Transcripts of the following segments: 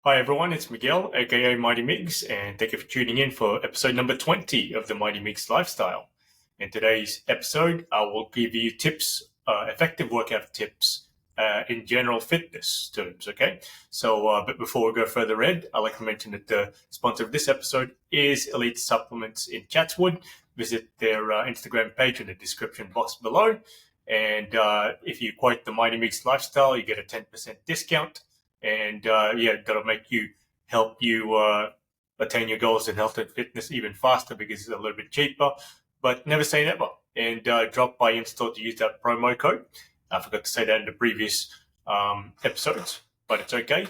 Hi everyone, it's Miguel, aka Mighty Migz, and thank you for tuning in for episode number 20 of the Mighty Migz Lifestyle. In today's episode, I will give you tips, effective workout tips in general fitness terms, okay? But before we go further ahead, I'd like to mention that the sponsor of this episode is Elite Supplements in Chatswood. Visit their Instagram page in the description box below. And if you quote the Mighty Migz Lifestyle, you get a 10% discount. And that'll help you attain your goals in health and fitness even faster because it's a little bit cheaper. But never say never. And drop by in-store to use that promo code. I forgot to say that in the previous episodes, but it's okay.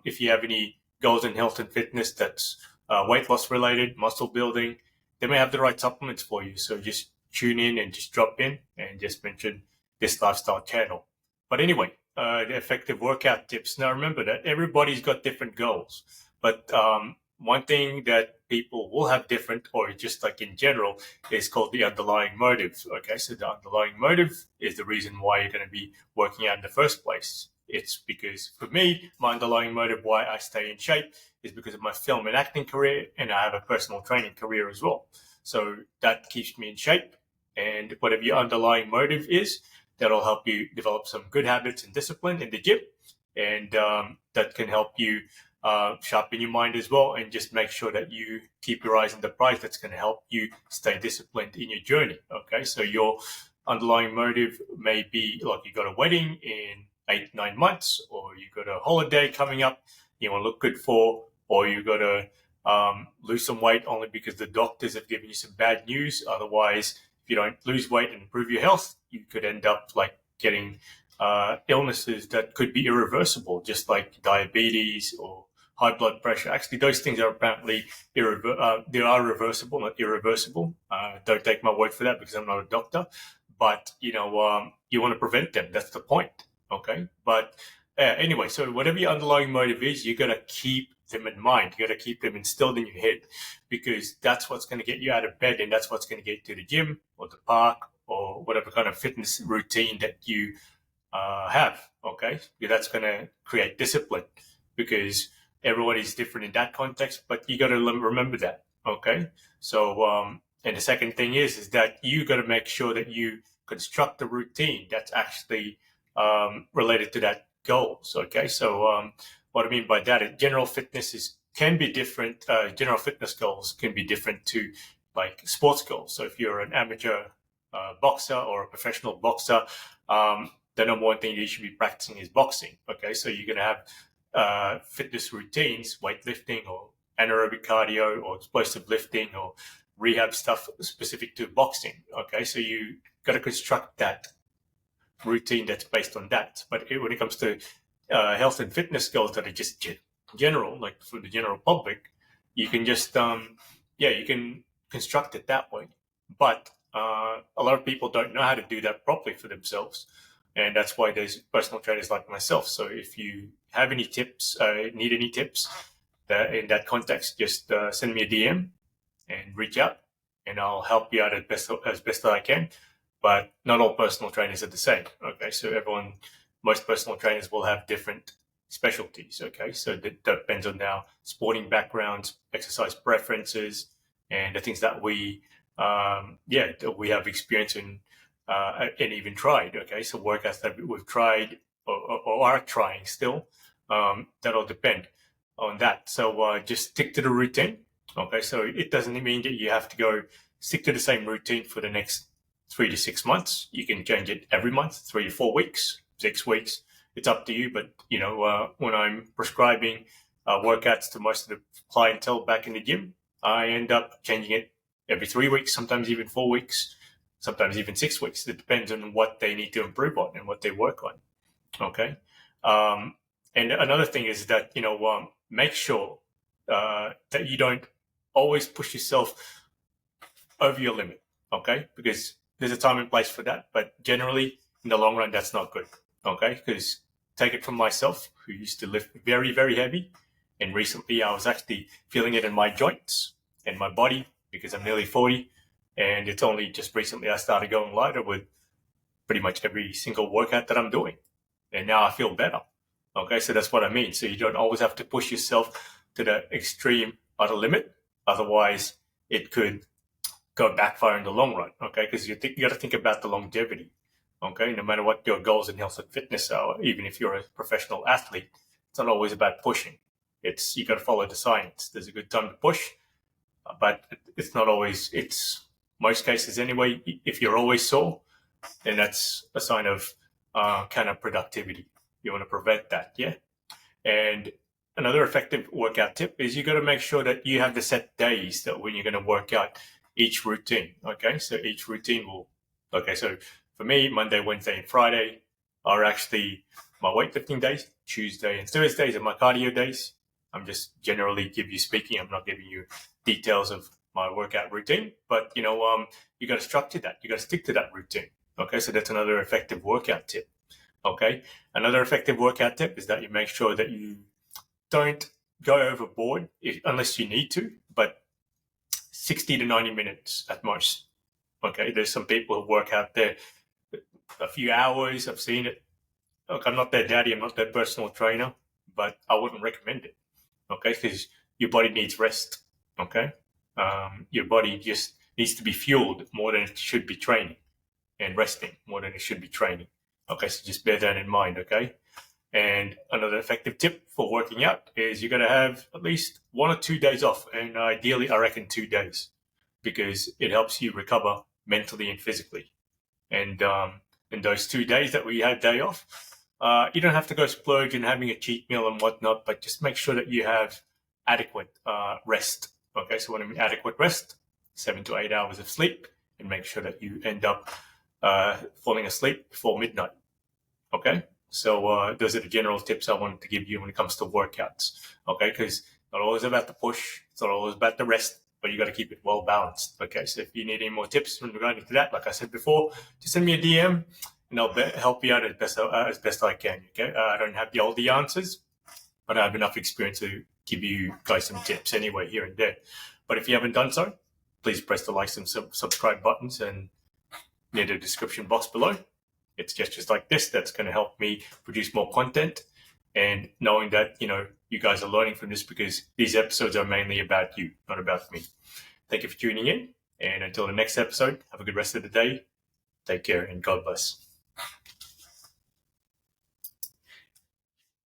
If you have any goals in health and fitness that's weight loss related, muscle building, they may have the right supplements for you. So just tune in and just drop in and just mention this lifestyle channel. But anyway, the effective workout tips. Now remember that everybody's got different goals, but one thing that people will have different, or just like in general, is called the underlying motive. Okay, so the underlying motive is the reason why you're going to be working out in the first place. It's because for me, my underlying motive why I stay in shape is because of my film and acting career, and I have a personal training career as well. So that keeps me in shape, and whatever your underlying motive is, that'll help you develop some good habits and discipline in the gym. And that can help you sharpen your mind as well, and just make sure that you keep your eyes on the prize. That's going to help you stay disciplined in your journey. Okay, so your underlying motive may be like you got a wedding in 8-9 months, or you got a holiday coming up you want to look good for, or you got to lose some weight only because the doctors have given you some bad news. Otherwise, if you don't lose weight and improve your health, you could end up like getting illnesses that could be irreversible, just like diabetes or high blood pressure. Actually, those things are apparently they are reversible, not irreversible. Don't take my word for that because I'm not a doctor. But you want to prevent them. That's the point. Okay. But anyway, so whatever your underlying motive is, you got to keep them in mind. You got to keep them instilled in your head, because that's what's going to get you out of bed, and that's what's going to get you to the gym or the park or whatever kind of fitness routine that you have. Okay, that's going to create discipline, because everyone is different in that context. But you got to remember that. Okay, so and the second thing is that you got to make sure that you construct a routine that's actually related to that goals. Okay, so what I mean by that is general fitness can be different. General fitness goals can be different to like sports goals. So if you're an amateur boxer or a professional boxer, the number one thing you should be practicing is boxing. Okay, so you're going to have fitness routines, weightlifting or anaerobic cardio or explosive lifting or rehab stuff specific to boxing. Okay, so you got to construct that routine that's based on that. But when it comes to health and fitness goals that are just general, like for the general public, you can just you can construct it that way. But a lot of people don't know how to do that properly for themselves, and that's why there's personal trainers like myself. So if you have any tips, need any tips in that context, just send me a DM and reach out, and I'll help you out as best I can. But not all personal trainers are the same. Okay, so most personal trainers will have different specialties. Okay, so that depends on our sporting backgrounds, exercise preferences, and the things that we have experience in and even tried. Okay, so workouts that we've tried or are trying still, that'll depend on that. So just stick to the routine. Okay, so it doesn't mean that you have to go stick to the same routine for the next 3 to 6 months. You can change it every month, 3 to 4 weeks, 6 weeks. It's up to you. But when I'm prescribing workouts to most of the clientele back in the gym, I end up changing it every 3 weeks, sometimes even 4 weeks, sometimes even 6 weeks. It depends on what they need to improve on and what they work on. Okay. And another thing is that make sure that you don't always push yourself over your limit. Okay, because there's a time and place for that, but generally in the long run, that's not good. Okay, because take it from myself, who used to lift very, very heavy, and recently I was actually feeling it in my joints and my body because I'm nearly 40, and it's only just recently I started going lighter with pretty much every single workout that I'm doing, and now I feel better. Okay, so that's what I mean. So you don't always have to push yourself to the extreme utter limit. Otherwise, it could go backfire in the long run. Okay, because you got to think about the longevity. Okay, no matter what your goals in health and fitness are, even if you're a professional athlete, it's not always about pushing. It's you got to follow the science. There's a good time to push, but it's not always. It's most cases anyway. If you're always sore, then that's a sign of counterproductivity. You want to prevent that, yeah. And another effective workout tip is you got to make sure that you have the set days that when you're going to work out each routine. Okay, so each routine will. Okay, so for me, Monday, Wednesday, and Friday are actually my weightlifting days. Tuesday and Thursdays are my cardio days. I'm just generally speaking. I'm not giving you details of my workout routine, but you got to structure that. You got to stick to that routine. Okay, so that's another effective workout tip. Okay, another effective workout tip is that you make sure that you don't go overboard unless you need to, but 60 to 90 minutes at most. Okay, there's some people who work out there a few hours. I've seen it. Look, I'm not their daddy. I'm not their personal trainer, but I wouldn't recommend it. Okay, because your body needs rest. Okay, your body just needs to be fueled more than it should be training, and resting more than it should be training. Okay, so just bear that in mind. Okay, and another effective tip for working out is you got to have at least 1 or 2 days off, and ideally, I reckon 2 days, because it helps you recover mentally and physically. And in those 2 days that we have day off, you don't have to go splurge and having a cheat meal and whatnot, but just make sure that you have adequate rest. Okay, so when I mean adequate rest, 7 to 8 hours of sleep, and make sure that you end up falling asleep before midnight. Okay, so those are the general tips I wanted to give you when it comes to workouts. Okay, because not always about the push, it's not always about the rest, but you got to keep it well balanced. Okay, so if you need any more tips regarding to that, like I said before, just send me a DM and I'll help you out as best I can. Okay, I don't have all the answers, but I have enough experience to give you guys some tips anyway here and there. But if you haven't done so, please press the like and subscribe buttons and near the description box below. It's gestures like this that's going to help me produce more content, and knowing that you guys are learning from this, because these episodes are mainly about you, not about me. Thank you for tuning in, and until the next episode, have a good rest of the day. Take care and God bless.